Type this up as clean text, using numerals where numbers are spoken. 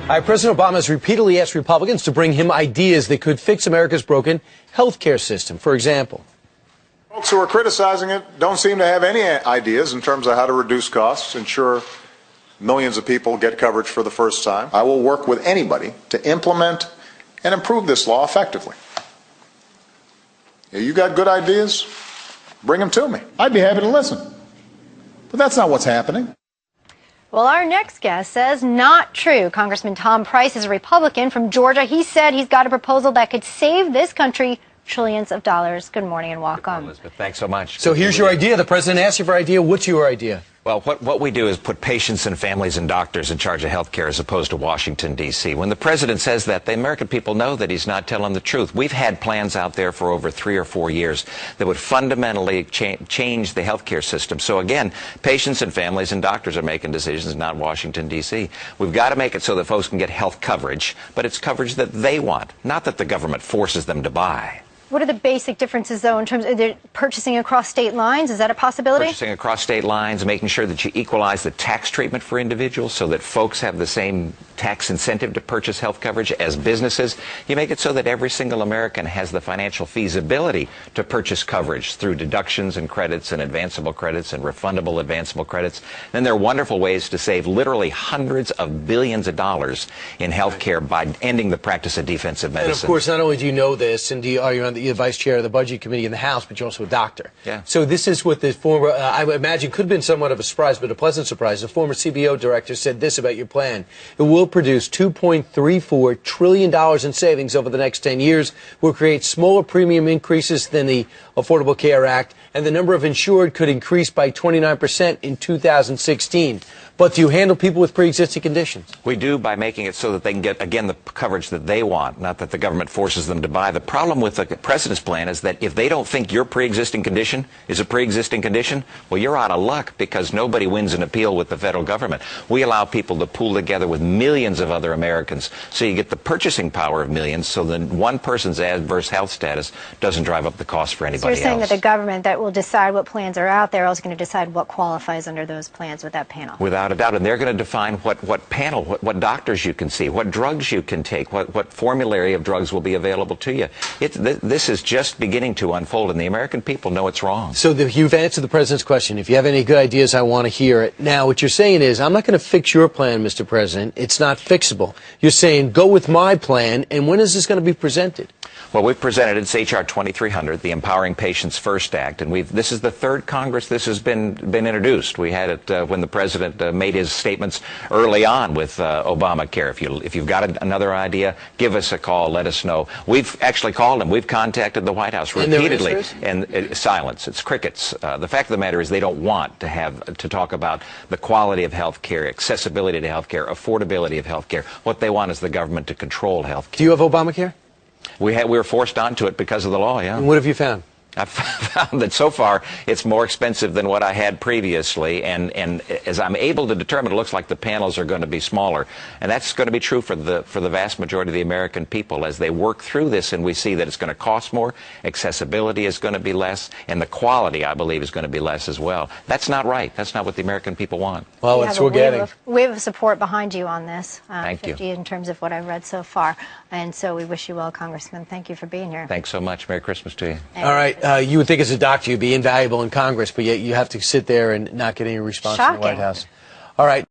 President Obama has repeatedly asked Republicans to bring him ideas that could fix America's broken health care system. For example, folks who are criticizing it don't seem to have any ideas in terms of how to reduce costs, ensure millions of people get coverage for the first time. I will work with anybody to implement and improve this law effectively. You got good ideas? Bring them to me. I'd be happy to listen. But that's not what's happening. Well, our next guest says not true. Congressman Tom Price is a Republican from Georgia. He said he's got a proposal that could save this country trillions of dollars. Good morning and welcome. Elizabeth, thanks so much. So here's your idea. The president asked you for an idea. What's your idea? Well, what we do is put patients and families and doctors in charge of health care as opposed to Washington, D.C. When the president says that, the American people know that he's not telling the truth. We've had plans out there for over 3 or 4 years that would fundamentally change the health care system. So again, patients and families and doctors are making decisions, not Washington, D.C. We've got to make it so that folks can get health coverage, but it's coverage that they want, not that the government forces them to buy. What are the basic differences, though, in terms of purchasing across state lines? Is that a possibility? Purchasing across state lines, making sure that you equalize the tax treatment for individuals so that folks have the same tax incentive to purchase health coverage as businesses. You make it so that every single American has the financial feasibility to purchase coverage through deductions and credits and advanceable credits and refundable advanceable credits. Then there are wonderful ways to save literally hundreds of billions of dollars in health care by ending the practice of defensive medicine. And of course, not only do you know this, and you're on the vice chair of the Budget Committee in the House, but you're also a doctor. Yeah. So this is what the former, I would imagine, could have been somewhat of a surprise, but a pleasant surprise. The former CBO director said this about your plan. It will produce $2.34 trillion in savings over the next 10 years, will create smaller premium increases than the Affordable Care Act, and the number of insured could increase by 29% in 2016. But do you handle people with pre-existing conditions? We do, by making it so that they can get, again, the coverage that they want, not that the government forces them to buy. The problem with the president's plan is that if they don't think your pre-existing condition is a pre-existing condition, well, you're out of luck, because nobody wins an appeal with the federal government. We allow people to pool together with millions of other Americans, so you get the purchasing power of millions, so that one person's adverse health status doesn't drive up the cost for anybody else. So you're saying that the government that will decide what plans are out there is going to decide what qualifies under those plans with that panel? Without a doubt, and they're going to define what doctors you can see, what drugs you can take, what formulary of drugs will be available to you. This is just beginning to unfold, and the American people know it's wrong. So you've answered the president's question. If you have any good ideas, I want to hear it. Now, what you're saying is, I'm not going to fix your plan, Mr. President. It's not fixable. You're saying, go with my plan, and when is this going to be presented? Well, we've presented, it's H.R. 2300, the Empowering Patients First Act, and this is the third Congress this has been introduced. We had it when the president made his statements early on with Obamacare. If you've got another idea, give us a call, let us know. We've actually called them. We've contacted the White House repeatedly, and silence. It's crickets. The fact of the matter is they don't want to talk about the quality of health care, accessibility to health care, affordability of health care. What they want is the government to control health care. Do you have Obamacare? We were forced onto it because of the law, yeah. And what have you found? I've found that so far it's more expensive than what I had previously, and as I'm able to determine, it looks like the panels are going to be smaller, and that's going to be true for the vast majority of the American people as they work through this, and we see that it's going to cost more, accessibility is going to be less, and the quality, I believe, is going to be less as well. That's not right. That's not what the American people want. Well, that's what we're getting. We have support behind you on this. Thank you. In terms of what I've read so far, and so we wish you well, Congressman. Thank you for being here. Thanks so much. Merry Christmas to you. All right. You would think as a doctor you'd be invaluable in Congress, but yet you have to sit there and not get any response from the White House. All right.